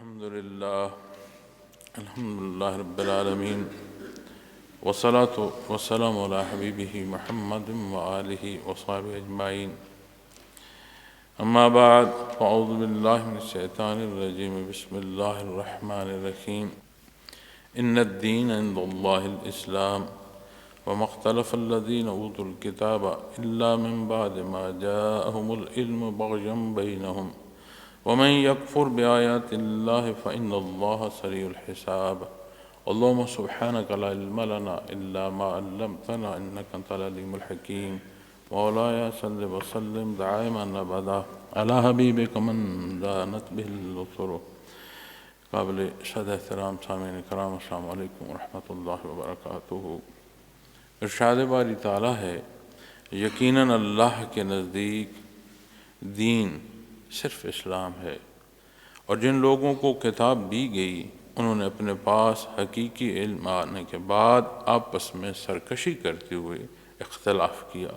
الحمد لله رب العالمين والصلاة والسلام على حبيبه محمد وآله وصحبه أجمعين أما بعد فأعوذ بالله من الشيطان الرجيم بسم الله الرحمن الرحيم إن الدين عند الله الإسلام وما اختلف الذين أوتوا الكتاب إلا من بعد ما جاءهم العلم بغيا بينهم ومن يكفر بآيات الله فإن الله سريع الحساب اللهم سبحانك لا علم لنا إلا ما علمتنا إنك أنت العليم الحكيم مولاي صل وسلم دائما أبدا على حبيبك من دانت به البصر. قابل صد احترام سامعین کرام السلام علیکم ورحمۃ اللہ وبرکاتہ. ارشاد باری تعالیٰ ہے یقیناً اللہ کے نزدیک دین صرف اسلام ہے، اور جن لوگوں کو کتاب دی گئی انہوں نے اپنے پاس حقیقی علم آنے کے بعد آپس میں سرکشی کرتے ہوئے اختلاف کیا،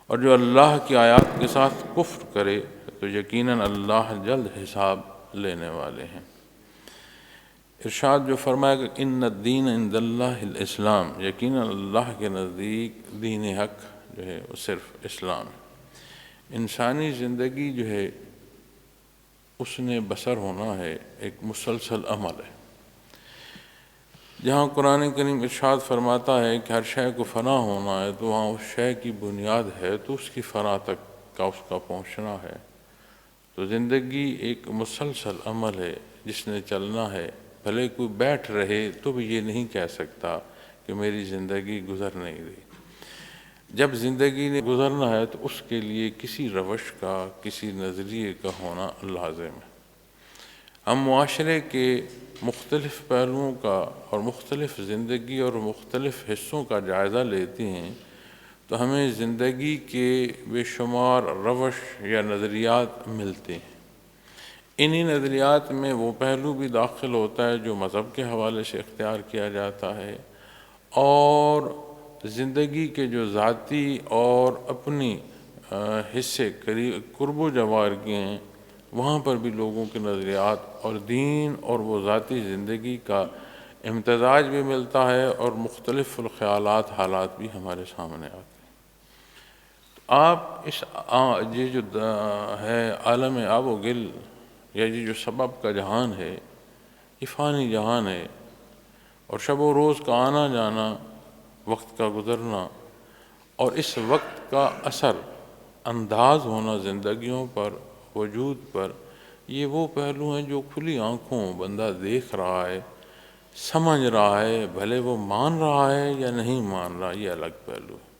اور جو اللہ کی آیات کے ساتھ کفر کرے تو یقیناً اللہ جلد حساب لینے والے ہیں. ارشاد جو فرمایا کہ ان الدین عند اللہ الاسلام، یقیناً اللہ کے نزدیک دین حق جو ہے وہ صرف اسلام ہے. انسانی زندگی جو ہے اس نے بسر ہونا ہے ایک مسلسل عمل ہے. جہاں قرآن کریم ارشاد فرماتا ہے کہ ہر شے کو فنا ہونا ہے تو وہاں اس شے کی بنیاد ہے تو اس کی فنا تک کا اس کا پہنچنا ہے. تو زندگی ایک مسلسل عمل ہے جس نے چلنا ہے. بھلے کوئی بیٹھ رہے تو بھی یہ نہیں کہہ سکتا کہ میری زندگی گزر نہیں رہی. جب زندگی نے گزرنا ہے تو اس کے لیے کسی روش کا کسی نظریے کا ہونا لازم ہے. ہم معاشرے کے مختلف پہلوؤں کا اور مختلف زندگی اور مختلف حصوں کا جائزہ لیتے ہیں تو ہمیں زندگی کے بے شمار روش یا نظریات ملتے ہیں. انہی نظریات میں وہ پہلو بھی داخل ہوتا ہے جو مذہب کے حوالے سے اختیار کیا جاتا ہے، اور زندگی کے جو ذاتی اور اپنی حصے قرب و جوار کے ہیں وہاں پر بھی لوگوں کے نظریات اور دین اور وہ ذاتی زندگی کا امتزاج بھی ملتا ہے، اور مختلف الخیالات حالات بھی ہمارے سامنے آتے ہیں. آپ اس یہ جو ہے عالم آب و گل یا یہ جو سبب کا جہان ہے یہ فانی جہان ہے، اور شب و روز کا آنا جانا، وقت کا گزرنا اور اس وقت کا اثر انداز ہونا زندگیوں پر، وجود پر، یہ وہ پہلو ہیں جو کھلی آنکھوں بندہ دیکھ رہا ہے، سمجھ رہا ہے، بھلے وہ مان رہا ہے یا نہیں مان رہا، یہ الگ پہلو ہے.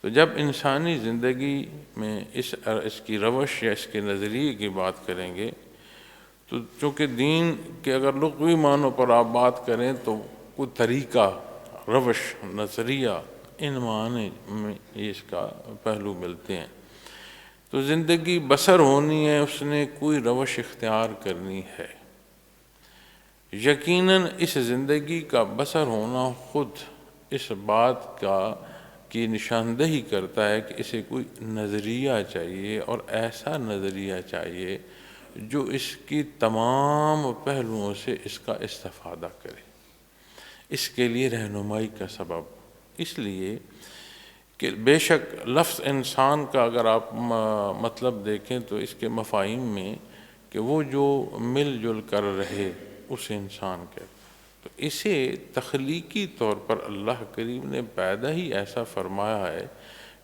تو جب انسانی زندگی میں اس کی روش یا اس کے نظریے کی بات کریں گے تو چونکہ دین کے اگر لغوی معنوں پر آپ بات کریں تو کوئی طریقہ، روش، نظریہ، ان معنی میں اس کا پہلو ملتے ہیں. تو زندگی بسر ہونی ہے، اس نے کوئی روش اختیار کرنی ہے. یقیناً اس زندگی کا بسر ہونا خود اس بات کی نشاندہی کرتا ہے کہ اسے کوئی نظریہ چاہیے، اور ایسا نظریہ چاہیے جو اس کی تمام پہلوؤں سے اس کا استفادہ کرے، اس کے لیے رہنمائی کا سبب. اس لیے کہ بے شک لفظ انسان کا اگر آپ مطلب دیکھیں تو اس کے مفاہیم میں کہ وہ جو مل جل کر رہے اس انسان کے، تو اسے تخلیقی طور پر اللہ کریم نے پیدا ہی ایسا فرمایا ہے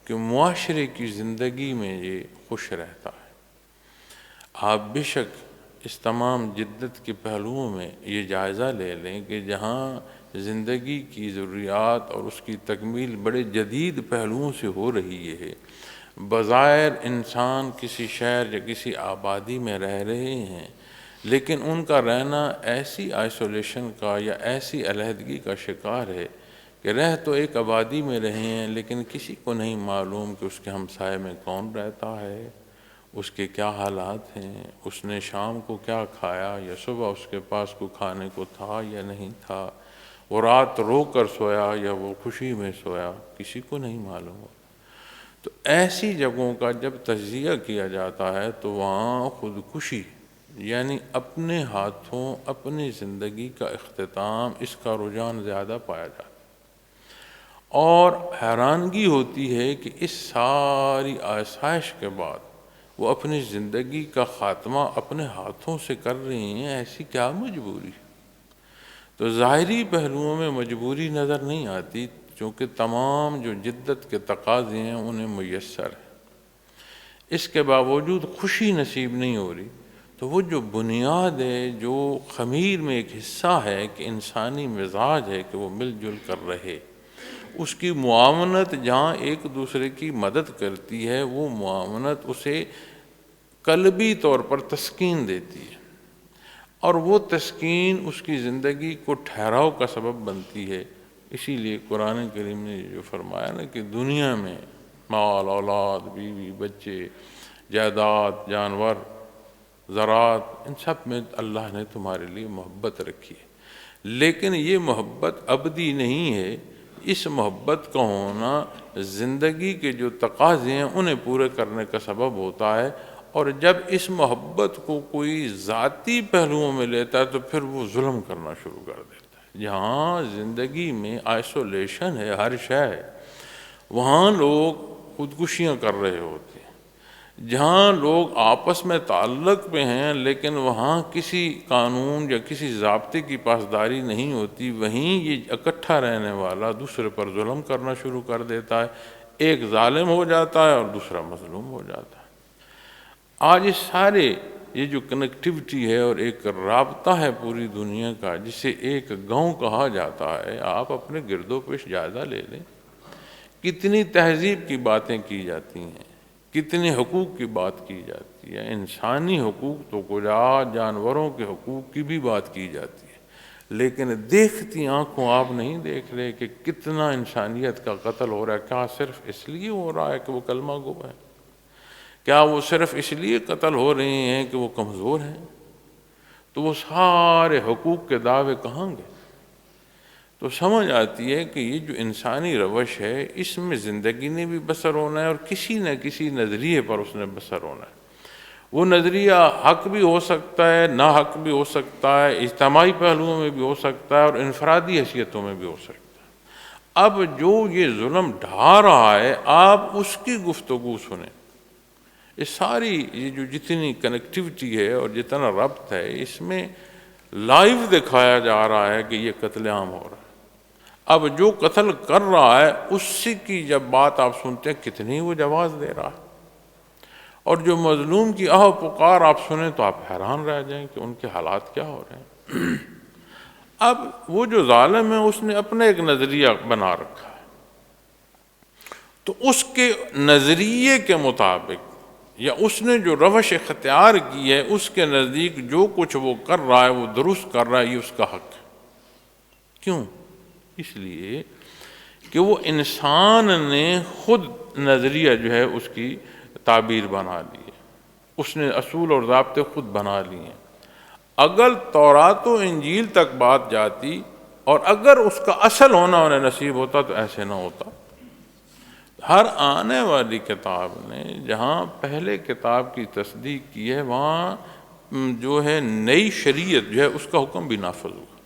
کہ معاشرے کی زندگی میں یہ خوش رہتا ہے. آپ بے شک اس تمام جدت کے پہلوؤں میں یہ جائزہ لے لیں کہ جہاں زندگی کی ضروریات اور اس کی تکمیل بڑے جدید پہلوؤں سے ہو رہی ہے، بظاہر انسان کسی شہر یا کسی آبادی میں رہ رہے ہیں، لیکن ان کا رہنا ایسی آئسولیشن کا یا ایسی علیحدگی کا شکار ہے کہ رہ تو ایک آبادی میں رہے ہیں لیکن کسی کو نہیں معلوم کہ اس کے ہمسائے میں کون رہتا ہے، اس کے کیا حالات ہیں، اس نے شام کو کیا کھایا یا صبح اس کے پاس کوئی کھانے کو تھا یا نہیں تھا، وہ رات رو کر سویا یا وہ خوشی میں سویا، کسی کو نہیں معلوم ہو. تو ایسی جگہوں کا جب تجزیہ کیا جاتا ہے تو وہاں خودکشی یعنی اپنے ہاتھوں اپنی زندگی کا اختتام، اس کا رجحان زیادہ پایا جاتا ہے۔ اور حیرانگی ہوتی ہے کہ اس ساری آسائش کے بعد وہ اپنی زندگی کا خاتمہ اپنے ہاتھوں سے کر رہی ہیں، ایسی کیا مجبوری؟ تو ظاہری پہلوؤں میں مجبوری نظر نہیں آتی، چونکہ تمام جو جدت کے تقاضے ہیں انہیں میسر ہے، اس کے باوجود خوشی نصیب نہیں ہو رہی۔ تو وہ جو بنیاد ہے، جو خمیر میں ایک حصہ ہے کہ انسانی مزاج ہے کہ وہ مل جل کر رہے، اس کی معاونت جہاں ایک دوسرے کی مدد کرتی ہے، وہ معاونت اسے قلبی طور پر تسکین دیتی ہے، اور وہ تسکین اس کی زندگی کو ٹھہراؤ کا سبب بنتی ہے۔ اسی لیے قرآن کریم نے جو فرمایا نا کہ دنیا میں مال، اولاد، بیوی، بچے، جائیداد، جانور، زراعت، ان سب میں اللہ نے تمہارے لیے محبت رکھی ہے، لیکن یہ محبت ابدی نہیں ہے۔ اس محبت کا ہونا زندگی کے جو تقاضے ہیں انہیں پورے کرنے کا سبب ہوتا ہے، اور جب اس محبت کو کوئی ذاتی پہلوؤں میں لیتا ہے تو پھر وہ ظلم کرنا شروع کر دیتا ہے۔ جہاں زندگی میں آئسولیشن ہے، ہر شے ہے، وہاں لوگ خودکشیاں کر رہے ہوتے ہیں۔ جہاں لوگ آپس میں تعلق پہ ہیں لیکن وہاں کسی قانون یا کسی ضابطے کی پاسداری نہیں ہوتی، وہیں یہ اکٹھا رہنے والا دوسرے پر ظلم کرنا شروع کر دیتا ہے، ایک ظالم ہو جاتا ہے اور دوسرا مظلوم ہو جاتا ہے۔ آج اس سارے یہ جو کنیکٹیوٹی ہے اور ایک رابطہ ہے پوری دنیا کا، جسے ایک گاؤں کہا جاتا ہے، آپ اپنے گرد و پیش جائزہ لے لیں، کتنی تہذیب کی باتیں کی جاتی ہیں، کتنے حقوق کی بات کی جاتی ہے، انسانی حقوق تو کجا، جانوروں کے حقوق کی بھی بات کی جاتی ہے، لیکن دیکھتی آنکھوں آپ نہیں دیکھ رہے کہ کتنا انسانیت کا قتل ہو رہا ہے۔ کیا صرف اس لیے ہو رہا ہے کہ وہ کلمہ گو ہے؟ کیا وہ صرف اس لیے قتل ہو رہے ہیں کہ وہ کمزور ہیں؟ تو وہ سارے حقوق کے دعوے کہاں گئے؟ تو سمجھ آتی ہے کہ یہ جو انسانی روش ہے، اس میں زندگی نے بھی بسر ہونا ہے، اور کسی نہ کسی نظریے پر اس نے بسر ہونا ہے۔ وہ نظریہ حق بھی ہو سکتا ہے، نا حق بھی ہو سکتا ہے، اجتماعی پہلوؤں میں بھی ہو سکتا ہے، اور انفرادی حیثیتوں میں بھی ہو سکتا ہے۔ اب جو یہ ظلم ڈھا رہا ہے، آپ اس کی گفتگو سنیں۔ یہ ساری یہ جو جتنی کنیکٹیوٹی ہے اور جتنا ربط ہے، اس میں لائیو دکھایا جا رہا ہے کہ یہ قتل عام ہو رہا ہے۔ اب جو قتل کر رہا ہے اس کی جب بات آپ سنتے ہیں، کتنی وہ جواز دے رہا ہے، اور جو مظلوم کی آہ پکار آپ سنیں تو آپ حیران رہ جائیں کہ ان کے حالات کیا ہو رہے ہیں۔ اب وہ جو ظالم ہے اس نے اپنا ایک نظریہ بنا رکھا ہے، تو اس کے نظریے کے مطابق یا اس نے جو روش اختیار کی ہے، اس کے نزدیک جو کچھ وہ کر رہا ہے وہ درست کر رہا ہے، یہ اس کا حق ہے۔ کیوں؟ اس لیے کہ وہ انسان نے خود نظریہ جو ہے اس کی تعبیر بنا لی ہے، اس نے اصول اور ضابطے خود بنا لی ہیں۔ اگر تورات و انجیل تک بات جاتی اور اگر اس کا اصل ہونا انہیں نصیب ہوتا تو ایسے نہ ہوتا۔ ہر آنے والی کتاب نے جہاں پہلے کتاب کی تصدیق کی ہے، وہاں جو ہے نئی شریعت جو ہے اس کا حکم بھی نافذ ہوا۔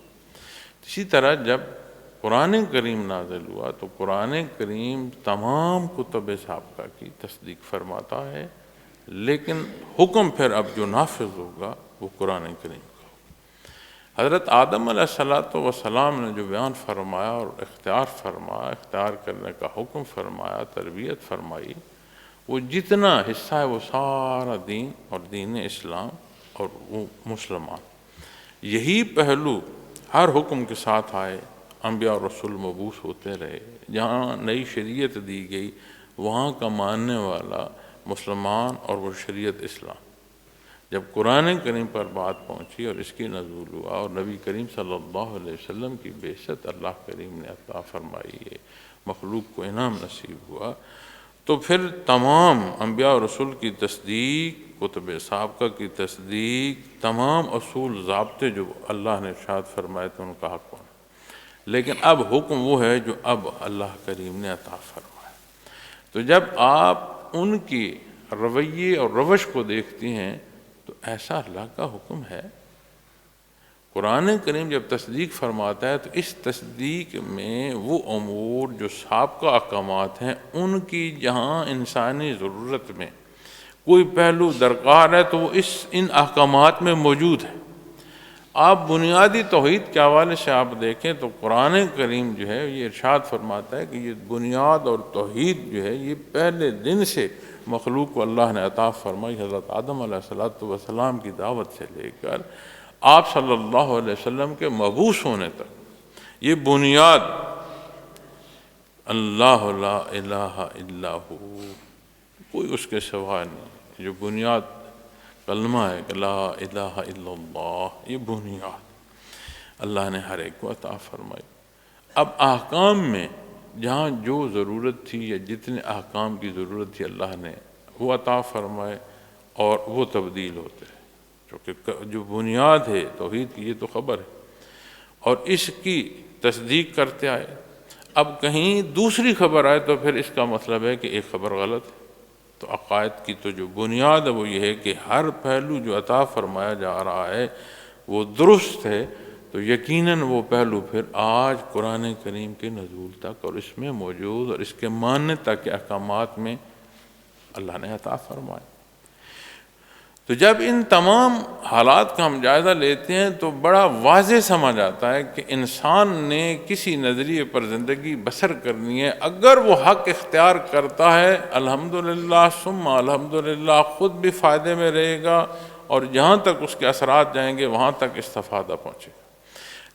اسی طرح جب قرآن کریم نازل ہوا تو قرآن کریم تمام کتب سابقہ کی تصدیق فرماتا ہے، لیکن حکم پھر اب جو نافذ ہوگا وہ قرآن کریم کا ہوگا۔ حضرت آدم علیہ السلام نے جو بیان فرمایا اور اختیار فرمایا، اختیار کرنے کا حکم فرمایا، تربیت فرمائی، وہ جتنا حصہ ہے وہ سارا دین اور دین اسلام اور وہ مسلمان، یہی پہلو ہر حکم کے ساتھ آئے، انبیاء اور رسول مبعوث ہوتے رہے، جہاں نئی شریعت دی گئی وہاں کا ماننے والا مسلمان اور وہ شریعت اسلام۔ جب قرآن کریم پر بات پہنچی اور اس کی نزول ہوا اور نبی کریم صلی اللہ علیہ وسلم کی بعثت اللہ کریم نے عطا فرمائی ہے، مخلوق کو انعام نصیب ہوا، تو پھر تمام انبیاء اور رسول کی تصدیق، کتب سابقہ کی تصدیق، تمام اصول ضابطے جو اللہ نے ارشاد فرمائے تھے ان کا حق ہونا۔ لیکن اب حکم وہ ہے جو اب اللہ کریم نے عطا فرمایا۔ تو جب آپ ان کی رویے اور روش کو دیکھتی ہیں تو ایسا اللہ کا حکم ہے۔ قرآن کریم جب تصدیق فرماتا ہے تو اس تصدیق میں وہ امور جو سابقہ احکامات ہیں ان کی جہاں انسانی ضرورت میں کوئی پہلو درکار ہے تو وہ ان احکامات میں موجود ہے۔ آپ بنیادی توحید کے حوالے سے آپ دیکھیں تو قرآن کریم جو ہے یہ ارشاد فرماتا ہے کہ یہ بنیاد اور توحید جو ہے یہ پہلے دن سے مخلوق کو اللہ نے عطا فرمائی۔ حضرت آدم علیہ السلام کی دعوت سے لے کر آپ صلی اللہ علیہ وسلم کے مبعوث ہونے تک یہ بنیاد اللہ لا الہ الا ہو، کوئی اس کے سوا نہیں، جو بنیاد کلمہ ہے کہ لا الہ الا اللہ، یہ بنیاد اللہ نے ہر ایک کو عطا فرمائی۔ اب احکام میں جہاں جو ضرورت تھی یا جتنے احکام کی ضرورت تھی اللہ نے وہ عطا فرمائے اور وہ تبدیل ہوتے ہیں، کیونکہ جو بنیاد ہے توحید کی یہ تو خبر ہے اور اس کی تصدیق کرتے آئے۔ اب کہیں دوسری خبر آئے تو پھر اس کا مطلب ہے کہ ایک خبر غلط ہے۔ تو عقائد کی تو جو بنیاد ہے وہ یہ ہے کہ ہر پہلو جو عطا فرمایا جا رہا ہے وہ درست ہے، تو یقیناً وہ پہلو پھر آج قرآن کریم کے نزول تک اور اس میں موجود اور اس کے ماننے تک کے احکامات میں اللہ نے عطا فرمائے۔ تو جب ان تمام حالات کا ہم جائزہ لیتے ہیں تو بڑا واضح سمجھ آتا ہے کہ انسان نے کسی نظریے پر زندگی بسر کرنی ہے، اگر وہ حق اختیار کرتا ہے الحمدللہ ثم الحمدللہ خود بھی فائدے میں رہے گا اور جہاں تک اس کے اثرات جائیں گے وہاں تک استفادہ پہنچے گا۔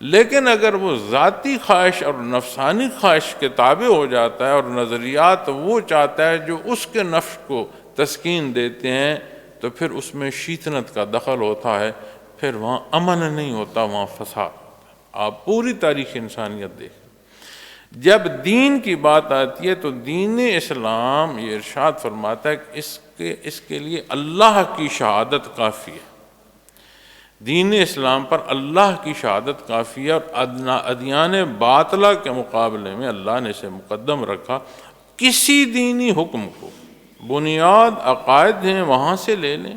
لیکن اگر وہ ذاتی خواہش اور نفسانی خواہش کے تابع ہو جاتا ہے اور نظریات وہ چاہتا ہے جو اس کے نفس کو تسکین دیتے ہیں تو پھر اس میں شیطنت کا دخل ہوتا ہے، پھر وہاں امن نہیں ہوتا، وہاں فساد ہوتا ہے۔ آپ پوری تاریخ انسانیت دیکھیں، جب دین کی بات آتی ہے تو دین اسلام یہ ارشاد فرماتا ہے کہ اس کے لیے اللہ کی شہادت کافی ہے۔ دین اسلام پر اللہ کی شہادت کافی ہے اور ادیان باطلہ کے مقابلے میں اللہ نے اسے مقدم رکھا۔ کسی دینی حکم کو بنیاد عقائد ہیں وہاں سے لے لیں،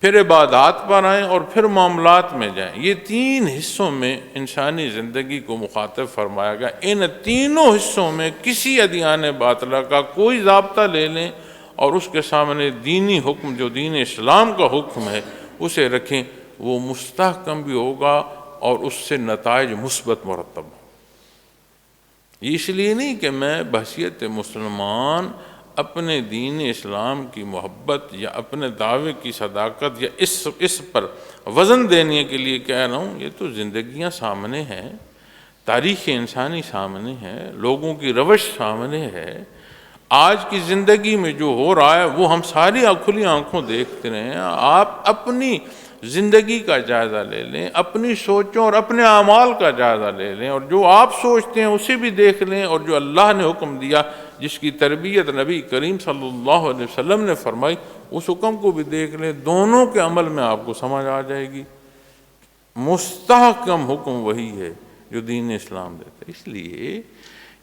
پھر عبادات پر آئیں اور پھر معاملات میں جائیں۔ یہ تین حصوں میں انسانی زندگی کو مخاطب فرمایا گیا۔ ان تینوں حصوں میں کسی ادیان باطلہ کا کوئی ضابطہ لے لیں اور اس کے سامنے دینی حکم جو دین اسلام کا حکم ہے اسے رکھیں، وہ مستحکم بھی ہوگا اور اس سے نتائج مثبت مرتب ہوں۔ اس لیے نہیں کہ میں بحیثیت مسلمان اپنے دین اسلام کی محبت یا اپنے دعوے کی صداقت یا اس پر وزن دینے کے لیے کہہ رہا ہوں، یہ تو زندگیاں سامنے ہیں، تاریخ انسانی سامنے ہے، لوگوں کی روش سامنے ہے۔ آج کی زندگی میں جو ہو رہا ہے وہ ہم ساری کھلی آنکھوں دیکھتے رہے ہیں۔ آپ اپنی زندگی کا جائزہ لے لیں، اپنی سوچوں اور اپنے اعمال کا جائزہ لے لیں، اور جو آپ سوچتے ہیں اسے بھی دیکھ لیں، اور جو اللہ نے حکم دیا جس کی تربیت نبی کریم صلی اللہ علیہ وسلم نے فرمائی اس حکم کو بھی دیکھ لیں۔ دونوں کے عمل میں آپ کو سمجھ آ جائے گی مستحکم حکم وہی ہے جو دین اسلام دیتا ہے۔ اس لیے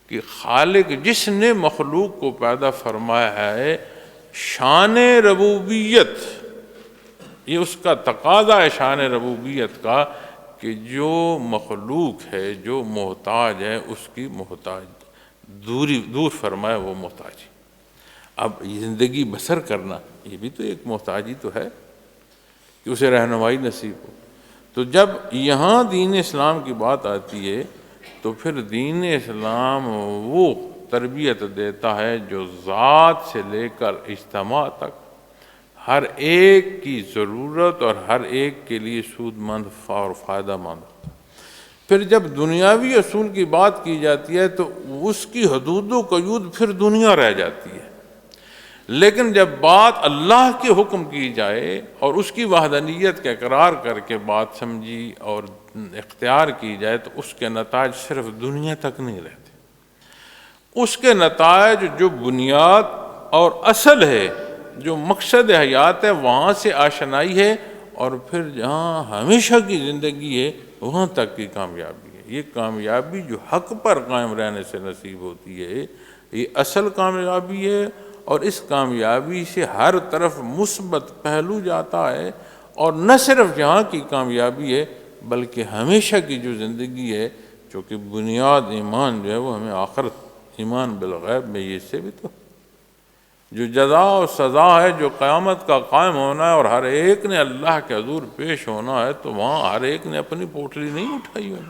کہ خالق جس نے مخلوق کو پیدا فرمایا ہے، شان ربوبیت یہ اس کا تقاضا ہے، شان ربوبیت کا، کہ جو مخلوق ہے جو محتاج ہے اس کی محتاج دور فرمائے وہ محتاجی۔ اب زندگی بسر کرنا یہ بھی تو ایک محتاجی تو ہے کہ اسے رہنمائی نصیب ہو۔ تو جب یہاں دین اسلام کی بات آتی ہے تو پھر دین اسلام وہ تربیت دیتا ہے جو ذات سے لے کر اجتماع تک ہر ایک کی ضرورت اور ہر ایک کے لیے سود مند اور فائدہ مند ہوتا ہے۔ پھر جب دنیاوی اصول کی بات کی جاتی ہے تو اس کی حدود و قیود پھر دنیا رہ جاتی ہے، لیکن جب بات اللہ کے حکم کی جائے اور اس کی وحدانیت کا اقرار کر کے بات سمجھی اور اختیار کی جائے تو اس کے نتائج صرف دنیا تک نہیں رہتے، اس کے نتائج جو بنیاد اور اصل ہے، جو مقصد حیات ہے، وہاں سے آشنائی ہے، اور پھر جہاں ہمیشہ کی زندگی ہے وہاں تک کی کامیابی ہے۔ یہ کامیابی جو حق پر قائم رہنے سے نصیب ہوتی ہے یہ اصل کامیابی ہے، اور اس کامیابی سے ہر طرف مثبت پہلو جاتا ہے، اور نہ صرف یہاں کی کامیابی ہے بلکہ ہمیشہ کی جو زندگی ہے، چونکہ بنیاد ایمان جو ہے وہ ہمیں آخرت، ایمان بالغیب میں یہ سے بھی تو جو جزا و سزا ہے، جو قیامت کا قائم ہونا ہے اور ہر ایک نے اللہ کے حضور پیش ہونا ہے، تو وہاں ہر ایک نے اپنی پوٹلی نہیں اٹھائی ہوئی۔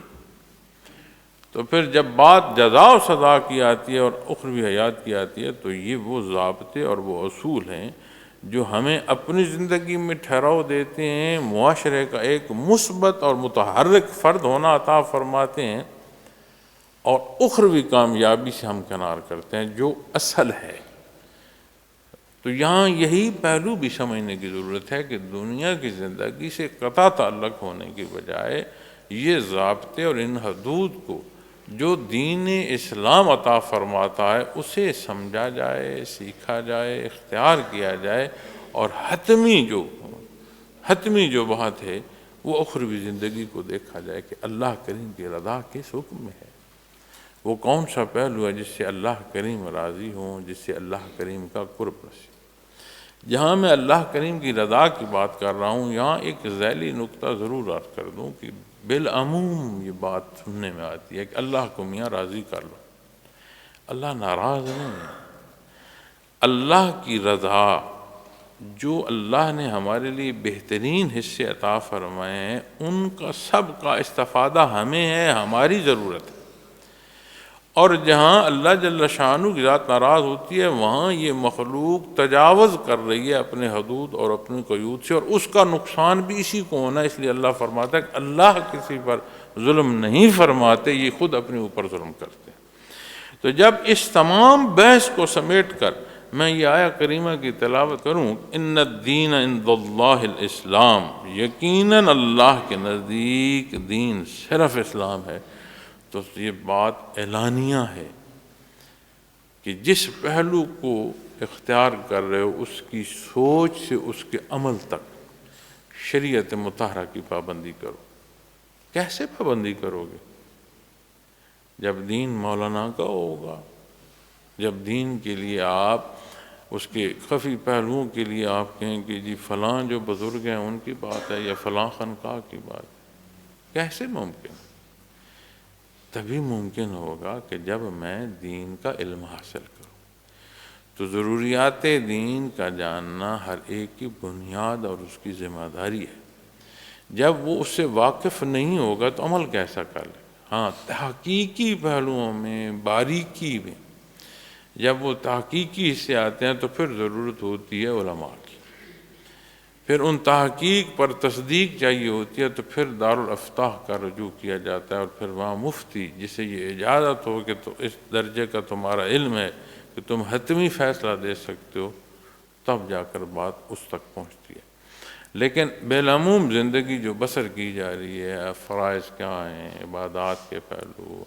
تو پھر جب بات جزا و سزا کی آتی ہے اور اخروی حیات کی آتی ہے، تو یہ وہ ضابطے اور وہ اصول ہیں جو ہمیں اپنی زندگی میں ٹھہراؤ دیتے ہیں، معاشرے کا ایک مثبت اور متحرک فرد ہونا عطا فرماتے ہیں، اور اخروی کامیابی سے ہم کنار کرتے ہیں جو اصل ہے۔ تو یہاں یہی پہلو بھی سمجھنے کی ضرورت ہے کہ دنیا کی زندگی سے قطع تعلق ہونے کی بجائے یہ ضابطے اور ان حدود کو جو دین اسلام عطا فرماتا ہے اسے سمجھا جائے، سیکھا جائے، اختیار کیا جائے، اور حتمی جو بات ہے وہ اخروی زندگی کو دیکھا جائے کہ اللہ کریم کی رضا کس حکم میں ہے، وہ کون سا پہلو ہے جس سے اللہ کریم راضی ہوں، جس سے اللہ کریم کا قرب نصیب۔ جہاں میں اللہ کریم کی رضا کی بات کر رہا ہوں، یہاں ایک ذیلی نقطہ ضرور عرض کر دوں کہ بالعموم یہ بات سننے میں آتی ہے کہ اللہ کو میاں راضی کر لو۔ اللہ ناراض نہیں ہے۔ اللہ کی رضا، جو اللہ نے ہمارے لیے بہترین حصے عطا فرمائے ہیں، ان کا سب کا استفادہ ہمیں ہے، ہماری ضرورت ہے۔ اور جہاں اللہ جل شانہ کی ذات ناراض ہوتی ہے، وہاں یہ مخلوق تجاوز کر رہی ہے اپنے حدود اور اپنی قیود سے، اور اس کا نقصان بھی اسی کو ہونا ہے۔ اس لیے اللہ فرماتا ہے کہ اللہ کسی پر ظلم نہیں فرماتے، یہ خود اپنے اوپر ظلم کرتے ہیں۔ تو جب اس تمام بحث کو سمیٹ کر میں یہ آیہ کریمہ کی تلاوت کروں، ان الدین عند اللہ الاسلام، یقیناً اللہ کے نزدیک دین صرف اسلام ہے، تو یہ بات اعلانیہ ہے کہ جس پہلو کو اختیار کر رہے ہو اس کی سوچ سے اس کے عمل تک شریعت مطہرہ کی پابندی کرو۔ کیسے پابندی کرو گے؟ جب دین مولانا کا ہوگا، جب دین کے لیے آپ اس کے خفی پہلوؤں کے لیے آپ کہیں کہ جی فلاں جو بزرگ ہیں ان کی بات ہے یا فلاں خانقاہ کی بات ہے، کیسے ممکن؟ تبھی ممکن ہوگا کہ جب میں دین کا علم حاصل کروں۔ تو ضروریات دین کا جاننا ہر ایک کی بنیاد اور اس کی ذمہ داری ہے۔ جب وہ اس سے واقف نہیں ہوگا تو عمل کیسا کر لے؟ ہاں، تحقیقی پہلوؤں میں، باریکی میں جب وہ تحقیقی حصے آتے ہیں تو پھر ضرورت ہوتی ہے علماء کی، پھر ان تحقیق پر تصدیق چاہیے ہوتی ہے، تو پھر دارالافتاء کا رجوع کیا جاتا ہے، اور پھر وہاں مفتی جسے یہ اجازت ہو کہ تو اس درجے کا تمہارا علم ہے کہ تم حتمی فیصلہ دے سکتے ہو، تب جا کر بات اس تک پہنچتی ہے۔ لیکن بالعموم زندگی جو بسر کی جا رہی ہے، فرائض کیا ہیں، عبادات کے پہلو،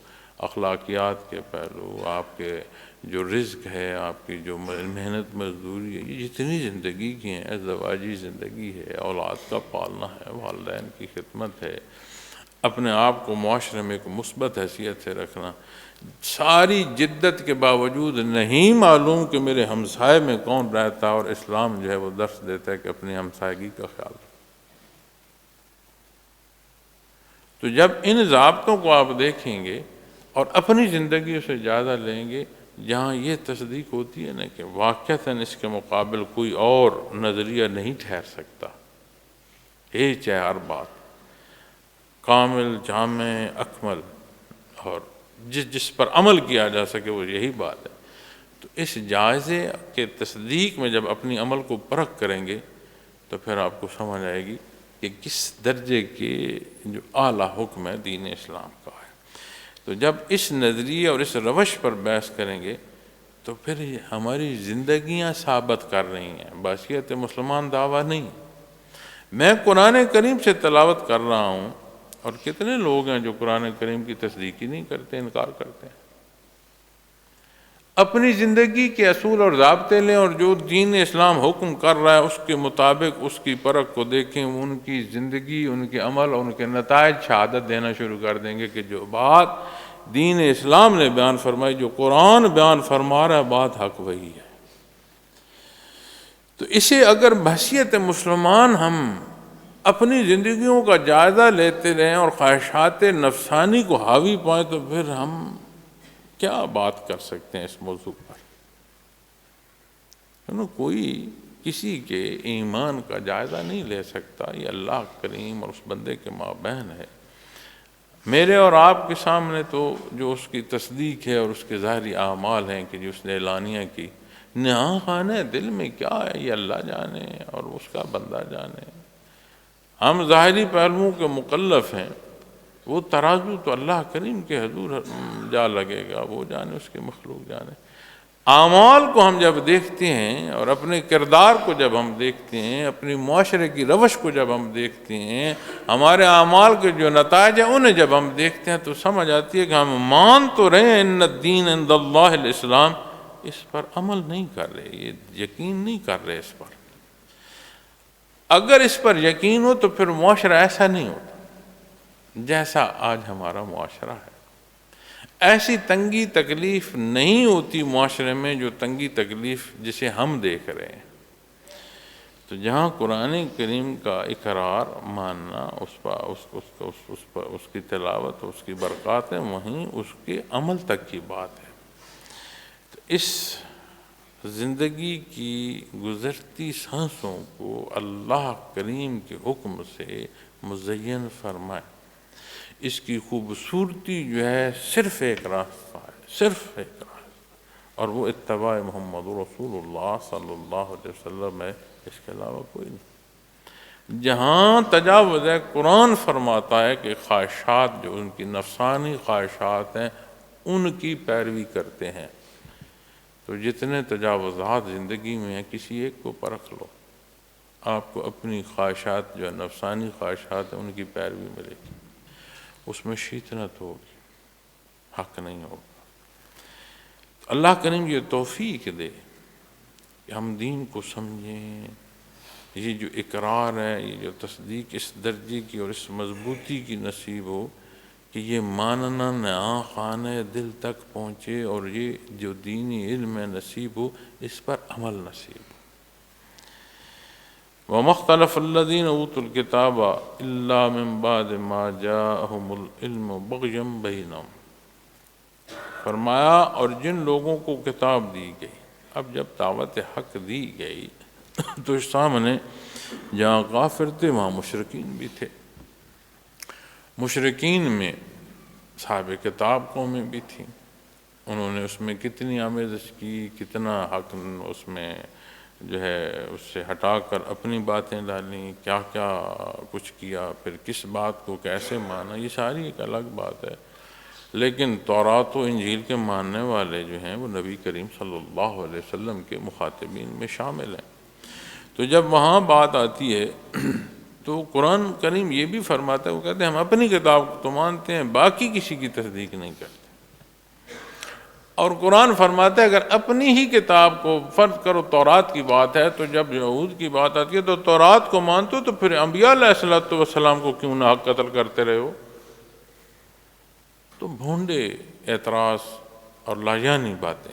اخلاقیات کے پہلو، آپ کے جو رزق ہے، آپ کی جو محنت مزدوری ہے، یہ جتنی زندگی کی ہیں، ازدواجی زندگی ہے، اولاد کا پالنا ہے، والدین کی خدمت ہے، اپنے آپ کو معاشرے میں ایک مثبت حیثیت سے رکھنا، ساری جدت کے باوجود نہیں معلوم کہ میرے ہمسائے میں کون رہتا، اور اسلام جو ہے وہ درس دیتا ہے کہ اپنی ہمسائیگی کا خیال رکھو۔ تو جب ان ضابطوں کو آپ دیکھیں گے اور اپنی زندگی سے زیادہ لیں گے، جہاں یہ تصدیق ہوتی ہے نا کہ واقعتاً اس کے مقابل کوئی اور نظریہ نہیں ٹھہر سکتا، ایک ہے ہر بات کامل، جامع، اکمل، اور جس پر عمل کیا جا سکے وہ یہی بات ہے۔ تو اس جائزے کے تصدیق میں جب اپنی عمل کو پرکھ کریں گے تو پھر آپ کو سمجھ آئے گی کہ کس درجے کے جو اعلیٰ حکم ہے دین اسلام کا ہے۔ تو جب اس نظریے اور اس روش پر بحث کریں گے تو پھر ہماری زندگیاں ثابت کر رہی ہیں، بحیثیت مسلمان دعویٰ نہیں۔ میں قرآن کریم سے تلاوت کر رہا ہوں، اور کتنے لوگ ہیں جو قرآن کریم کی تصدیق ہی نہیں کرتے، انکار کرتے ہیں۔ اپنی زندگی کے اصول اور ضابطے لیں، اور جو دین اسلام حکم کر رہا ہے اس کے مطابق اس کی پرکھ کو دیکھیں، ان کی زندگی، ان کے عمل، ان کے نتائج شہادت دینا شروع کر دیں گے کہ جو بات دین اسلام نے بیان فرمائی، جو قرآن بیان فرما رہا ہے، بات حق وہی ہے۔ تو اسے اگر بحیثیت مسلمان ہم اپنی زندگیوں کا جائزہ لیتے رہیں اور خواہشات نفسانی کو حاوی پائیں تو پھر ہم کیا بات کر سکتے ہیں اس موضوع پر؟ کوئی کسی کے ایمان کا جائزہ نہیں لے سکتا، یہ اللہ کریم اور اس بندے کے مابین ہے۔ میرے اور آپ کے سامنے تو جو اس کی تصدیق ہے اور اس کے ظاہری اعمال ہیں کہ جو اس نے اعلانیہ کی، نہاں خانہ دل میں کیا ہے یہ اللہ جانے اور اس کا بندہ جانے۔ ہم ظاہری پہلوؤں کے مکلف ہیں، وہ ترازو تو اللہ کریم کے حضور جا لگے گا، وہ جانے، اس کے مخلوق جانے۔ اعمال کو ہم جب دیکھتے ہیں اور اپنے کردار کو جب ہم دیکھتے ہیں، اپنی معاشرے کی روش کو جب ہم دیکھتے ہیں، ہمارے اعمال کے جو نتائج ہیں انہیں جب ہم دیکھتے ہیں تو سمجھ آتی ہے کہ ہم مان تو رہے ہیں ان الدین عند اللہ الاسلام، اس پر عمل نہیں کر رہے، یہ یقین نہیں کر رہے اس پر۔ اگر اس پر یقین ہو تو پھر معاشرہ ایسا نہیں ہوتا جیسا آج ہمارا معاشرہ ہے۔ ایسی تنگی تکلیف نہیں ہوتی معاشرے میں جو تنگی تکلیف جسے ہم دیکھ رہے ہیں۔ تو جہاں قرآن کریم کا اقرار ماننا، اس کی تلاوت، اس کی برکات ہے، وہیں اس کے عمل تک کی بات ہے۔ تو اس زندگی کی گزرتی سانسوں کو اللہ کریم کے حکم سے مزین فرمائے۔ اس کی خوبصورتی جو ہے صرف ایک راستہ ہے، صرف ایک راستہ، اور وہ اتباع محمد رسول اللہ صلی اللہ علیہ وسلم ہے، اس کے علاوہ کوئی نہیں۔ جہاں تجاوز ہے، قرآن فرماتا ہے کہ خواہشات جو ان کی نفسانی خواہشات ہیں ان کی پیروی کرتے ہیں۔ تو جتنے تجاوزات زندگی میں ہیں کسی ایک کو پرکھ لو، آپ کو اپنی خواہشات جو نفسانی خواہشات ہیں ان کی پیروی ملے گی، اس میں شیطنت ہوگی، حق نہیں ہوگا۔ اللہ کریم یہ توفیق دے کہ ہم دین کو سمجھیں، یہ جو اقرار ہے، یہ جو تصدیق اس درجے کی اور اس مضبوطی کی نصیب ہو کہ یہ ماننا نہاں خانہ دل تک پہنچے، اور یہ جو دینی علم نصیب ہو اس پر عمل نصیب ہو۔ وَمَا اخْتَلَفَ الَّذِينَ أُوتُوا الْكِتَابَ إِلَّا مِن بَعْدِ مَا جَاءَهُمُ الْعِلْمُ بَغْيًا بَيْنَهُمْ۔ فرمایا اور جن لوگوں کو کتاب دی گئی، اب جب دعوت حق دی گئی تو سامنے جہاں کافر تھے وہاں مشرکین بھی تھے۔ مشرکین میں صاحب کتاب قومیں بھی تھیں، انہوں نے اس میں کتنی آمیزش کی، کتنا حق اس میں جو ہے اس سے ہٹا کر اپنی باتیں ڈالیں، کیا کیا کچھ کیا، پھر کس بات کو کیسے مانا، یہ ساری ایک الگ بات ہے۔ لیکن تورات و انجیل کے ماننے والے جو ہیں وہ نبی کریم صلی اللہ علیہ وسلم کے مخاطبین میں شامل ہیں۔ تو جب وہاں بات آتی ہے تو قرآن کریم یہ بھی فرماتا ہے، وہ کہتے ہیں ہم اپنی کتاب کو تو مانتے ہیں، باقی کسی کی تصدیق نہیں کرتے۔ اور قرآن فرماتا ہے اگر اپنی ہی کتاب کو فرض کرو تورات کی بات ہے، تو جب یہود کی بات آتی ہے تو تورات کو مانتے ہو تو پھر انبیاء علیہ السلام کو کیوں ناحق قتل کرتے رہے ہو؟ تو بھونڈے اعتراض اور لاجانی باتیں،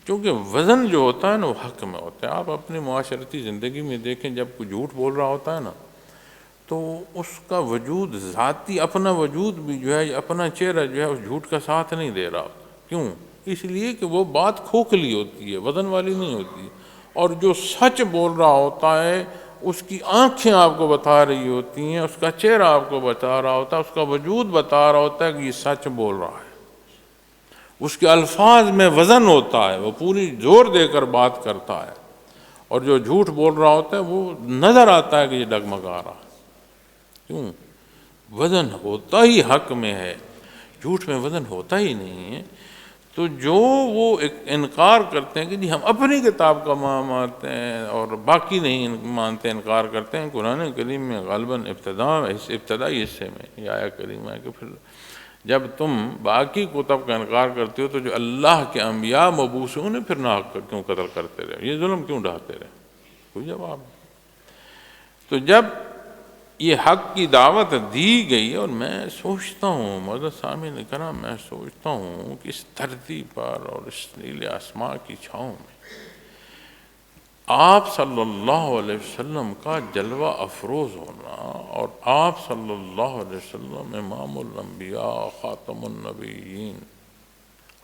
کیونکہ وزن جو ہوتا ہے نا وہ حق میں ہوتا ہے۔ آپ اپنی معاشرتی زندگی میں دیکھیں، جب کوئی جھوٹ بول رہا ہوتا ہے نا تو اس کا وجود ذاتی اپنا وجود بھی جو ہے، اپنا چہرہ جو ہے اس جھوٹ کا ساتھ نہیں دے رہا ہوتا۔ کیوں؟ اس لیے کہ وہ بات کھوکھلی ہوتی ہے، وزن والی نہیں ہوتی، اور جو سچ بول رہا ہوتا ہے اس کی آنکھیں آپ کو بتا رہی ہوتی ہیں، اس کا چہرہ آپ کو بتا رہا ہوتا ہے، اس کا وجود بتا رہا ہوتا ہے کہ یہ سچ بول رہا ہے۔ اس کے الفاظ میں وزن ہوتا ہے، وہ پوری زور دے کر بات کرتا ہے، اور جو جھوٹ بول رہا ہوتا ہے وہ نظر آتا ہے کہ یہ ڈگمگا رہا ہے۔ کیوں؟ وزن ہوتا ہی حق میں ہے، جھوٹ میں وزن ہوتا ہی نہیں ہے۔ تو جو وہ انکار کرتے ہیں کہ جی ہم اپنی کتاب کا مانتے ہیں اور باقی نہیں مانتے، انکار کرتے ہیں، قرآن کریم میں غالباً ابتدائی حصے میں یہ آیا کریمہ ہے کہ پھر جب تم باقی کتب کا انکار کرتے ہو تو جو اللہ کے انبیاء مبعوث ہیں انہیں پھر ناحق کیوں قتل کرتے رہے، یہ ظلم کیوں ڈھاتے رہے؟ کوئی جواب نہیں۔ تو جب یہ حق کی دعوت دی گئی، اور میں سوچتا ہوں معزز سامعین کرام، میں سوچتا ہوں کہ اس دھرتی پر اور اس نیلے آسمان کی چھاؤں میں آپ صلی اللہ علیہ وسلم کا جلوہ افروز ہونا، اور آپ صلی اللہ علیہ وسلم امام الانبیاء خاتم النبیین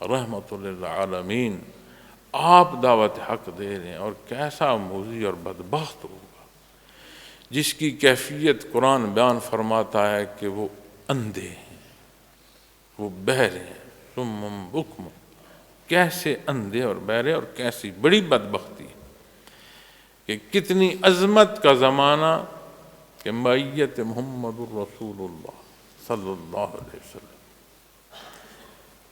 رحمت للعالمین، آپ دعوت حق دے رہے ہیں، اور کیسا موذی اور بدبخت ہوگا جس کی کیفیت قرآن بیان فرماتا ہے کہ وہ اندھے ہیں، وہ بہرے ہیں، صم بکم، کیسے اندھے اور بہرے، اور کیسی بڑی بدبختی ہے کہ کتنی عظمت کا زمانہ کہ معیت محمد الرسول اللہ صلی اللہ علیہ وسلم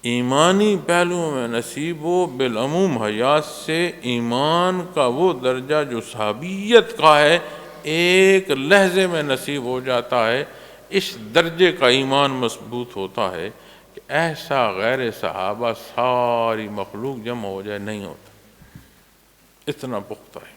ایمانی پہلوؤں میں نصیب ہو، بالعموم حیات سے ایمان کا وہ درجہ جو صحابیت کا ہے ایک لحظے میں نصیب ہو جاتا ہے۔ اس درجے کا ایمان مضبوط ہوتا ہے کہ ایسا غیر صحابہ ساری مخلوق جمع ہو جائے نہیں ہوتا، اتنا پختہ ہے۔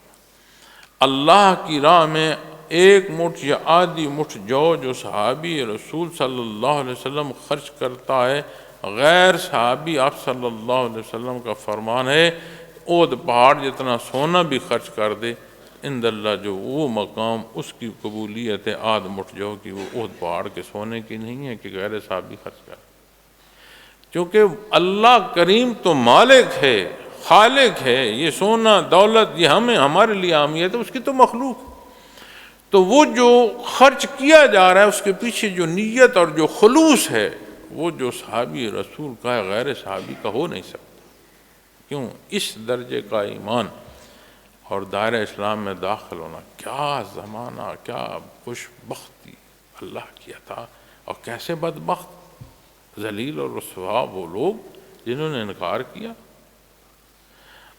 اللہ کی راہ میں ایک مٹھ یا آدھی مٹھ جو صحابی رسول صلی اللہ علیہ وسلم خرچ کرتا ہے، غیر صحابی آپ صلی اللہ علیہ وسلم کا فرمان ہے احد پہاڑ جتنا سونا بھی خرچ کر دے، عند اللہ جو وہ مقام اس کی قبولیت ہے آدھ مٹھ جو کی وہ احد پہاڑ کے سونے کی نہیں ہے کہ غیر صحابی خرچ کر، کیونکہ اللہ کریم تو مالک ہے، خالق ہے، یہ سونا دولت یہ ہمارے لیے عامیت ہے، اس کی تو مخلوق، تو وہ جو خرچ کیا جا رہا ہے اس کے پیچھے جو نیت اور جو خلوص ہے وہ جو صحابی رسول کا ہے غیر صحابی کا ہو نہیں سکتا۔ کیوں؟ اس درجے کا ایمان اور دائرہ اسلام میں داخل ہونا، کیا زمانہ، کیا خوش بختی اللہ کی عطا، اور کیسے بدبخت ذلیل اور رسوا وہ لوگ جنہوں نے انکار کیا۔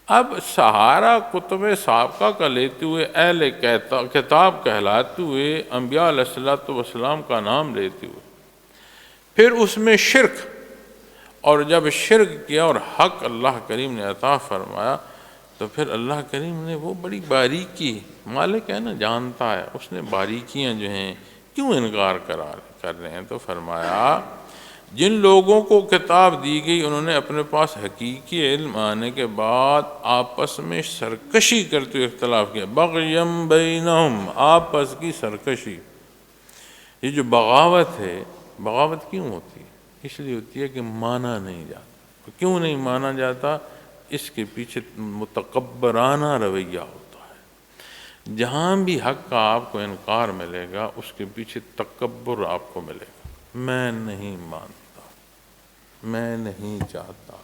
اب سہارا کتب سابقہ کا لیتے ہوئے، اہل کتاب کہلاتے ہوئے، انبیاء علیہ السلام کا نام لیتے ہوئے، پھر اس میں شرک، اور جب شرک کیا اور حق اللہ کریم نے عطا فرمایا تو پھر اللہ کریم نے وہ بڑی باریکی، مالک ہے نا، جانتا ہے، اس نے باریکیاں جو ہیں کیوں انکار کر رہے ہیں، تو فرمایا جن لوگوں کو کتاب دی گئی انہوں نے اپنے پاس حقیقی علم آنے کے بعد آپس میں سرکشی کرتے ہوئے اختلاف کیا، بغیم بینہم، آپس کی سرکشی۔ یہ جو بغاوت ہے، بغاوت کیوں ہوتی ہے؟ اس لیے ہوتی ہے کہ مانا نہیں جاتا۔ کیوں نہیں مانا جاتا؟ اس کے پیچھے متکبرانہ رویہ ہوتا ہے۔ جہاں بھی حق کا آپ کو انکار ملے گا اس کے پیچھے تکبر آپ کو ملے گا، میں نہیں مانتا، میں نہیں چاہتا،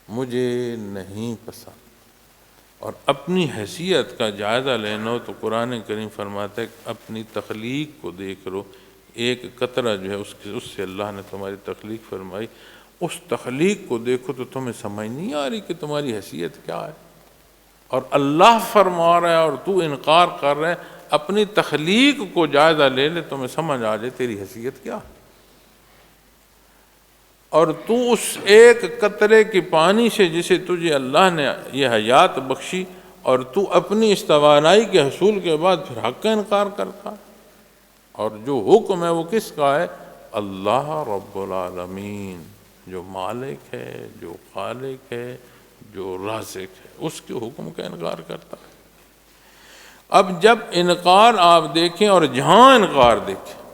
مجھے نہیں پسند۔ اور اپنی حیثیت کا جائزہ لینا ہو تو قرآن کریم فرماتا ہے کہ اپنی تخلیق کو دیکھ لو، ایک قطرہ جو ہے اس سے اللہ نے تمہاری تخلیق فرمائی، اس تخلیق کو دیکھو تو تمہیں سمجھ نہیں آ رہی کہ تمہاری حیثیت کیا ہے، اور اللہ فرما رہا ہے اور تو انکار کر رہا ہے۔ اپنی تخلیق کو جائزہ لے لے، تمہیں سمجھ آ جائے تیری حیثیت کیا ہے، اور تو اس ایک قطرے کی پانی سے جسے تجھے اللہ نے یہ حیات بخشی، اور تو اپنی اس توانائی کے حصول کے بعد پھر حق کا انکار کرتا ہے۔ اور جو حکم ہے وہ کس کا ہے؟ اللہ رب العالمین، جو مالک ہے، جو خالق ہے، جو رازق ہے، اس کے حکم کا انکار کرتا ہے۔ اب جب انکار آپ دیکھیں اور جہاں انکار دیکھیں،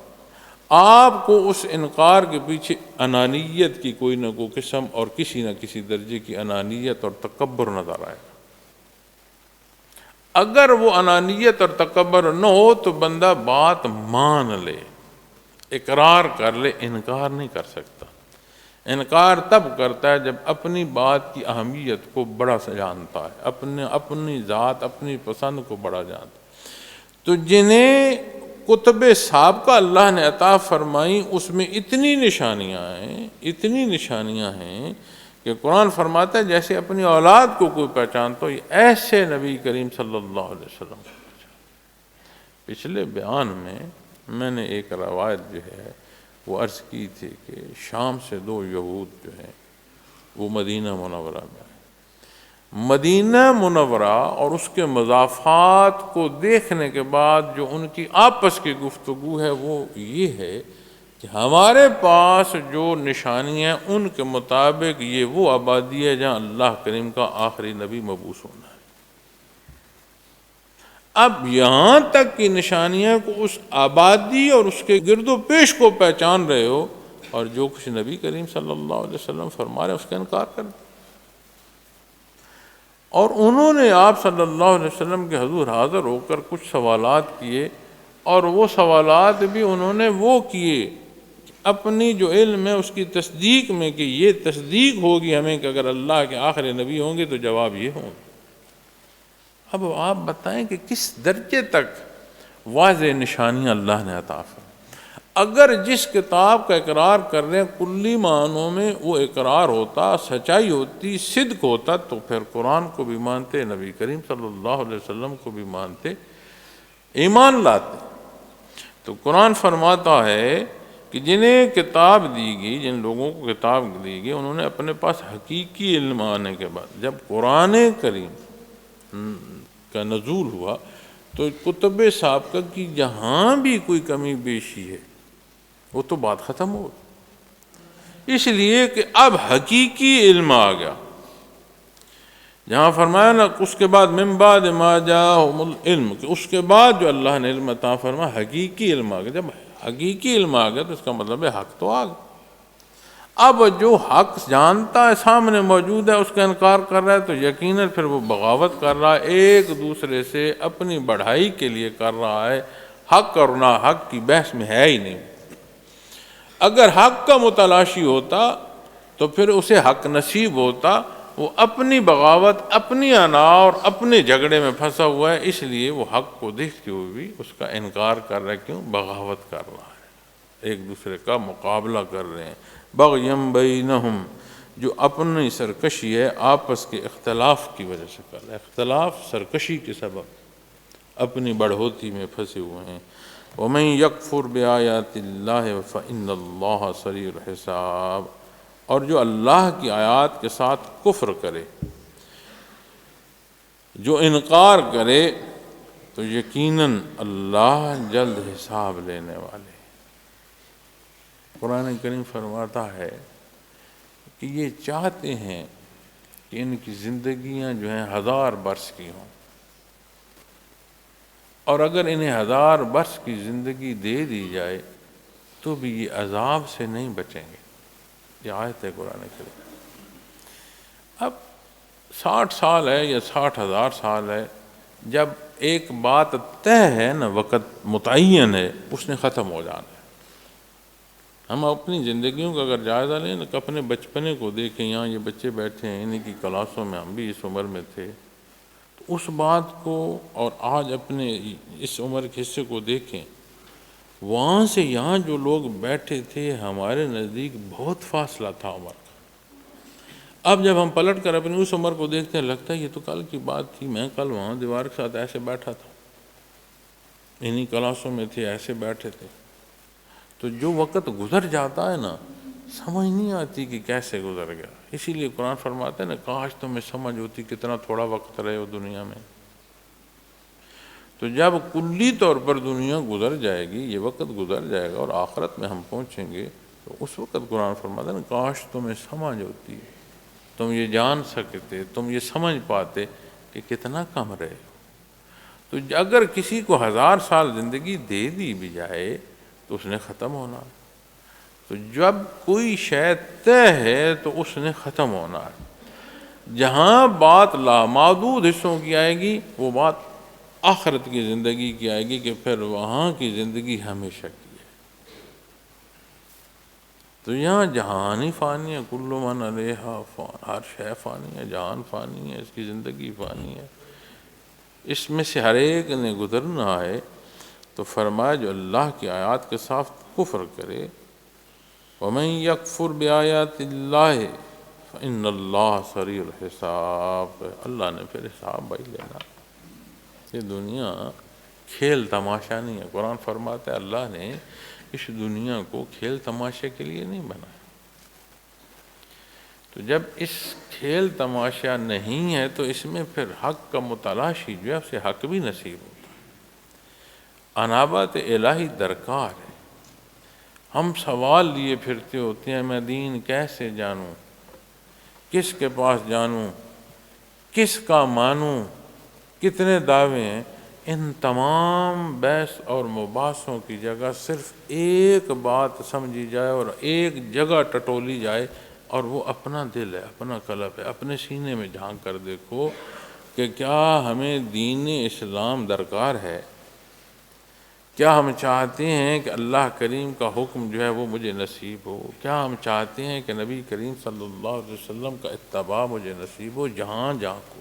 آپ کو اس انکار کے پیچھے انانیت کی کوئی نہ کوئی قسم اور کسی نہ کسی درجے کی انانیت اور تکبر نظر آئے گا۔ اگر وہ انانیت اور تکبر نہ ہو تو بندہ بات مان لے، اقرار کر لے، انکار نہیں کر سکتا۔ انکار تب کرتا ہے جب اپنی بات کی اہمیت کو بڑا جانتا ہے، اپنی ذات، اپنی پسند کو بڑا جانتا ہے۔ تو جنہیں کتب سابقہ اللہ نے عطا فرمائی اس میں اتنی نشانیاں ہیں کہ قرآن فرماتا ہے جیسے اپنی اولاد کو کوئی پہچانتا ہو، یہ ایسے نبی کریم صلی اللہ علیہ وسلم کو پہچان۔ پچھلے بیان میں نے ایک روایت جو ہے وہ عرض کی تھی کہ شام سے دو یہود جو ہیں وہ مدینہ منورہ میں آئے۔ مدینہ منورہ اور اس کے مضافات کو دیکھنے کے بعد جو ان کی آپس کی گفتگو ہے وہ یہ ہے کہ ہمارے پاس جو نشانیاں ہیں ان کے مطابق یہ وہ آبادی ہے جہاں اللہ کریم کا آخری نبی مبعوث ہونا ہے۔ اب یہاں تک کی نشانیاں کو اس آبادی اور اس کے گرد و پیش کو پہچان رہے ہو، اور جو کچھ نبی کریم صلی اللہ علیہ وسلم فرما رہے ہیں اس کا انکار کر دیں۔ اور انہوں نے آپ صلی اللہ علیہ وسلم کے حضور حاضر ہو کر کچھ سوالات کیے، اور وہ سوالات بھی انہوں نے وہ کیے اپنی جو علم ہے اس کی تصدیق میں، کہ یہ تصدیق ہوگی ہمیں کہ اگر اللہ کے آخری نبی ہوں گے تو جواب یہ ہوں گے۔ اب آپ بتائیں کہ کس درجے تک واضح نشانیاں اللہ نے عطا فرمائیں۔ اگر جس کتاب کا اقرار کر رہے ہیں کلی معنوں میں وہ اقرار ہوتا، سچائی ہوتی، صدق ہوتا، تو پھر قرآن کو بھی مانتے، نبی کریم صلی اللہ علیہ وسلم کو بھی مانتے، ایمان لاتے۔ تو قرآن فرماتا ہے کہ جنہیں کتاب دی گئی، جن لوگوں کو کتاب دی گئی، انہوں نے اپنے پاس حقیقی علم آنے کے بعد جب قرآن کریم کا نزول ہوا تو کتب سابقہ کی جہاں بھی کوئی کمی بیشی ہے وہ تو بات ختم ہو گئی، اس لیے کہ اب حقیقی علم آ گیا۔ جہاں فرمایا نا اس کے بعد من بعد ما جاءہم العلم، کہ اس کے بعد جو اللہ نے علم عطا فرمایا حقیقی علم آ گیا۔ جب حقیقی علم آ گیا تو اس کا مطلب ہے حق تو آ گیا۔ اب جو حق جانتا ہے سامنے موجود ہے اس کا انکار کر رہا ہے تو یقیناً پھر وہ بغاوت کر رہا ہے، ایک دوسرے سے اپنی بڑھائی کے لیے کر رہا ہے۔ حق اور ناحق کی بحث میں ہے ہی نہیں۔ اگر حق کا متلاشی ہوتا تو پھر اسے حق نصیب ہوتا، وہ اپنی بغاوت، اپنی انا اور اپنے جھگڑے میں پھنسا ہوا ہے، اس لیے وہ حق کو دیکھتے ہوئے بھی اس کا انکار کر رہا ہے۔ کیوں؟ بغاوت کر رہا ہے، ایک دوسرے کا مقابلہ کر رہے ہیں۔ بغیم بینہم، جو اپنی سرکشی ہے آپس کے اختلاف کی وجہ سے کر رہا ہے، اختلاف سرکشی کے سبب اپنی بڑھوتی میں پھنسے ہوئے ہیں۔ وَمَن يَكْفُرْ بِآيَاتِ اللَّهِ فَإِنَّ اللَّهَ سَرِيعُ الْحِسَابِ، اور جو اللہ کی آیات کے ساتھ کفر کرے، جو انکار کرے، تو یقیناً اللہ جلد حساب لینے والے۔ قرآن کریم فرماتا ہے کہ یہ چاہتے ہیں کہ ان کی زندگیاں جو ہیں 1000 برس کی ہوں، اور اگر انہیں 1000 برس کی زندگی دے دی جائے تو بھی یہ عذاب سے نہیں بچیں گے۔ یہ آیت ہے قرآن کریم۔ اب 60 سال ہے یا 60,000 سال ہے، جب ایک بات طے ہے نا، وقت متعین ہے، اس نے ختم ہو جانا ہے۔ ہم اپنی زندگیوں کا اگر جائزہ لیں نا، کہ اپنے بچپنے کو دیکھیں، یہاں یہ بچے بیٹھے ہیں، انہیں کی کلاسوں میں ہم بھی اس عمر میں تھے، تو اس بات کو اور آج اپنے اس عمر کے حصے کو دیکھیں، وہاں سے یہاں جو لوگ بیٹھے تھے ہمارے نزدیک بہت فاصلہ تھا عمر کا۔ اب جب ہم پلٹ کر اپنی اس عمر کو دیکھتے ہیں لگتا ہے یہ تو کل کی بات تھی، میں کل وہاں دیوار کے ساتھ ایسے بیٹھا تھا، انہی کلاسوں میں تھے، ایسے بیٹھے تھے۔ تو جو وقت گزر جاتا ہے نا، سمجھ نہیں آتی کہ کیسے گزر گیا۔ اسی لیے قرآن فرماتے ہیں نا، کاش تمہیں سمجھ ہوتی کتنا تھوڑا وقت رہے ہو دنیا میں۔ تو جب کلی طور پر دنیا گزر جائے گی، یہ وقت گزر جائے گا اور آخرت میں ہم پہنچیں گے، تو اس وقت قرآن فرماتا ہے نا، کاش تمہیں سمجھ ہوتی، تم یہ جان سکتے، تم یہ سمجھ پاتے کہ کتنا کم رہے ہو۔ تو اگر کسی کو 1000 سال زندگی دے دی بھی جائے تو اس نے ختم ہونا ہے۔ تو جب کوئی شے طے ہے تو اس نے ختم ہونا ہے۔ جہاں بات لامحدود حصوں کی آئے گی وہ بات آخرت کی زندگی کی آئے گی، کہ پھر وہاں کی زندگی ہمیشہ کی ہے۔ تو یہاں جہان ہی فانی ہے، کل من علیہا فان، ہر شے فانی ہے، جہان فانی ہے، اس کی زندگی فانی ہے، اس میں سے ہر ایک نے گزرنا ہے۔ تو فرمایا جو اللہ کی آیات کے ساتھ کفر کرے، وَمَن يَكْفُرْ بِآيَاتِ اللَّهِ فَإِنَّ اللَّهَ سَرِيعُ الْحِسَابِ، اللہ نے پھر حساب بھائی لینا۔ یہ دنیا کھیل تماشا نہیں ہے۔ قرآن فرماتا ہے اللہ نے اس دنیا کو کھیل تماشے کے لیے نہیں بنایا۔ تو جب اس کھیل تماشا نہیں ہے تو اس میں پھر حق کا متلاشی جو ہے اسے حق بھی نصیب ہوتا ہے۔ انابت الہی درکار ہے۔ ہم سوال لیے پھرتے ہوتے ہیں، میں دین کیسے جانوں، کس کے پاس جانوں، کس کا مانوں، کتنے دعوے ہیں۔ ان تمام بحث اور مباحثوں کی جگہ صرف ایک بات سمجھی جائے اور ایک جگہ ٹٹولی جائے، اور وہ اپنا دل ہے، اپنا قلب ہے۔ اپنے سینے میں جھانک کر دیکھو کہ کیا ہمیں دین اسلام درکار ہے؟ کیا ہم چاہتے ہیں کہ اللہ کریم کا حکم جو ہے وہ مجھے نصیب ہو؟ کیا ہم چاہتے ہیں کہ نبی کریم صلی اللہ علیہ وسلم کا اتباع مجھے نصیب ہو؟ جہاں جھانکو،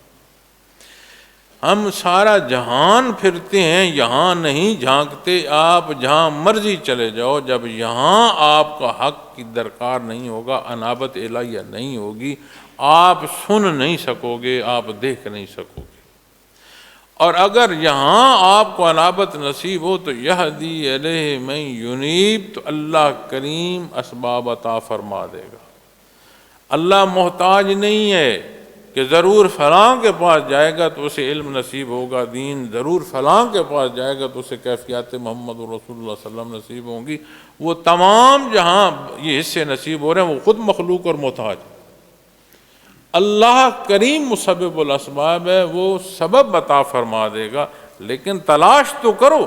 ہم سارا جہان پھرتے ہیں، یہاں نہیں جھانکتے۔ آپ جہاں مرضی چلے جاؤ، جب یہاں آپ کا حق کی درکار نہیں ہوگا، انابت الہیہ نہیں ہوگی، آپ سن نہیں سکو گے، آپ دیکھ نہیں سکو گے۔ اور اگر یہاں آپ کو انابت نصیب ہو تو یہدی الیہ من ینیب، تو اللہ کریم اسباب عطا فرما دے گا۔ اللہ محتاج نہیں ہے کہ ضرور فلاں کے پاس جائے گا تو اسے علم نصیب ہوگا دین، ضرور فلاں کے پاس جائے گا تو اسے کیفیات محمد رسول اللہ صلی اللہ علیہ وسلم نصیب ہوں گی۔ وہ تمام جہاں یہ حصے نصیب ہو رہے ہیں وہ خود مخلوق اور محتاج۔ اللہ کریم مسبب الاسباب ہے، وہ سبب عطا فرما دے گا، لیکن تلاش تو کرو،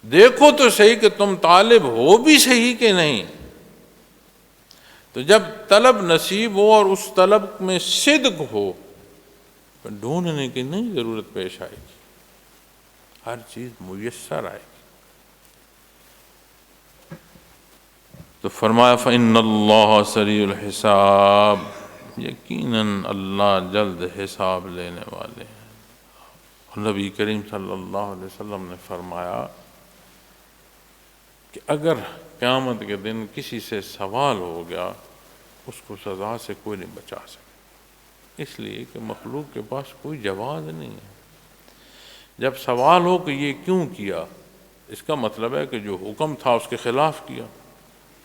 دیکھو تو صحیح کہ تم طالب ہو بھی صحیح کہ نہیں۔ تو جب طلب نصیب ہو اور اس طلب میں صدق ہو تو ڈھونڈنے کی نہیں ضرورت پیش آئے گی، ہر چیز میسر آئے گی۔ تو فرمایا فَإِنَّ اللَّهَ سَرِيعُ الْحِسَابِ، یقیناً اللہ جلد حساب لینے والے ہیں۔ اور نبی کریم صلی اللہ علیہ وسلم نے فرمایا کہ اگر قیامت کے دن کسی سے سوال ہو گیا، اس کو سزا سے کوئی نہیں بچا سکتا، اس لیے کہ مخلوق کے پاس کوئی جواز نہیں ہے۔ جب سوال ہو کہ یہ کیوں کیا، اس کا مطلب ہے کہ جو حکم تھا اس کے خلاف کیا۔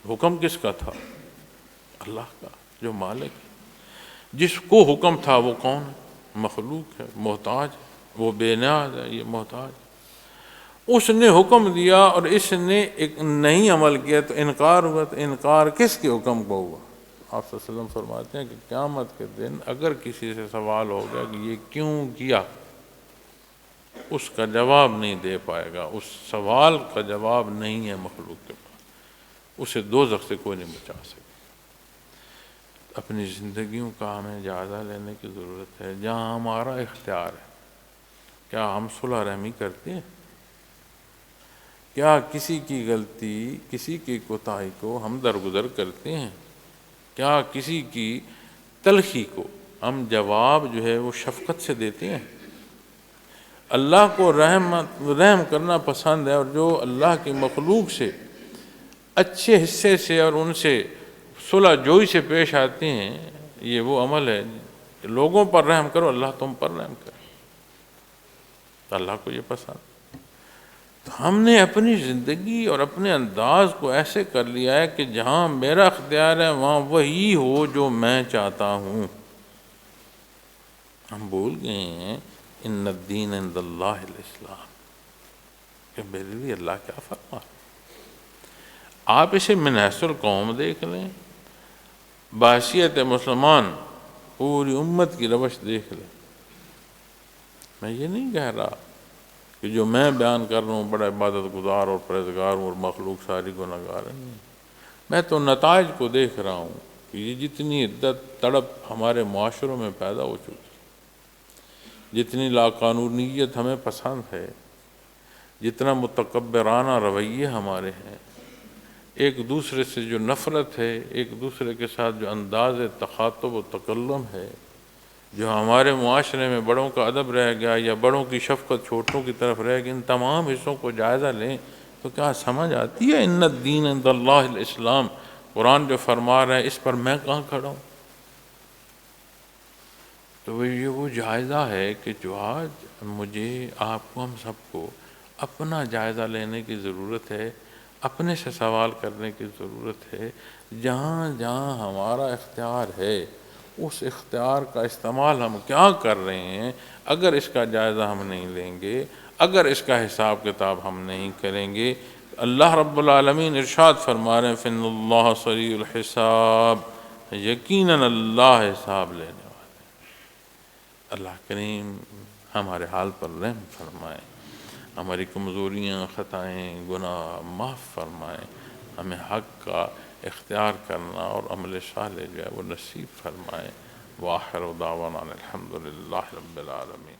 حکم کس کا تھا؟ اللہ کا، جو مالک ہے۔ جس کو حکم تھا وہ کون ہے؟ مخلوق ہے، محتاج ہے، وہ بے نیاز ہے، یہ محتاج ہے۔ اس نے حکم دیا اور اس نے ایک نہیں عمل کیا تو انکار ہوا، تو انکار کس کے حکم کو ہوا؟ آپ صلی اللہ علیہ وسلم فرماتے ہیں کہ قیامت کے دن اگر کسی سے سوال ہو گیا کہ یہ کیوں کیا، اس کا جواب نہیں دے پائے گا، اس سوال کا جواب نہیں ہے مخلوق کے پاس، اسے دوزخ سے کوئی نہیں بچا سکتا۔ اپنی زندگیوں کا ہمیں جائزہ لینے کی ضرورت ہے۔ جہاں ہمارا اختیار ہے، کیا ہم صلح رحمی کرتے ہیں؟ کیا کسی کی غلطی، کسی کی کوتاہی کو ہم درگزر کرتے ہیں؟ کیا کسی کی تلخی کو ہم جواب جو ہے وہ شفقت سے دیتے ہیں؟ اللہ کو رحم کرنا پسند ہے، اور جو اللہ کی مخلوق سے اچھے حصے سے اور ان سے صلح جوئی سے پیش آتے ہیں، یہ وہ عمل ہے۔ لوگوں پر رحم کرو، اللہ تم پر رحم کرے، تو اللہ کو یہ پسند۔ تو ہم نے اپنی زندگی اور اپنے انداز کو ایسے کر لیا ہے کہ جہاں میرا اختیار ہے وہاں وہی ہو جو میں چاہتا ہوں۔ ہم بھول گئے ہیں ان الدین عند اللہ الاسلام، کہ میرے لیے اللہ کیا فرما۔ آپ اسے من حیث القوم دیکھ لیں، بحیثیت مسلمان پوری امت کی روش دیکھ لیں۔ میں یہ نہیں کہہ رہا کہ جو میں بیان کر رہا ہوں بڑا عبادت گزار اور پرہیزگار ہوں اور مخلوق ساری گناہگار ہے، نہیں۔ میں تو نتائج کو دیکھ رہا ہوں کہ یہ جتنی عدت تڑپ ہمارے معاشروں میں پیدا ہو چکی، جتنی لاقانونیت ہمیں پسند ہے، جتنا متکبرانہ رویے ہمارے ہیں، ایک دوسرے سے جو نفرت ہے، ایک دوسرے کے ساتھ جو انداز تخاطب و تکلم ہے، جو ہمارے معاشرے میں بڑوں کا ادب رہ گیا یا بڑوں کی شفقت چھوٹوں کی طرف رہ گئی، ان تمام حصوں کو جائزہ لیں تو کیا سمجھ آتی ہے ان الدین عند اللہ الاسلام؟ قرآن جو فرما رہا ہے اس پر میں کہاں کھڑا ہوں؟ تو یہ وہ جائزہ ہے کہ جو آج مجھے، آپ کو، ہم سب کو اپنا جائزہ لینے کی ضرورت ہے، اپنے سے سوال کرنے کی ضرورت ہے۔ جہاں جہاں ہمارا اختیار ہے اس اختیار کا استعمال ہم کیا کر رہے ہیں؟ اگر اس کا جائزہ ہم نہیں لیں گے، اگر اس کا حساب کتاب ہم نہیں کریں گے، اللہ رب العالمین ارشاد فرما رہے ہیں فِإِنَّ اللَّهَ سَرِيعُ الْحِسَابِ، یقیناً اللہ حساب لینے والے۔ اللہ کریم ہمارے حال پر رحم فرمائیں، ہماری کمزوریاں، خطائیں، گناہ معاف فرمائیں، ہمیں حق کا اختیار کرنا اور عمل صالح جو ہے وہ نصیب فرمائیں۔ وآخر دعوانا الحمد للہ رب العالمین۔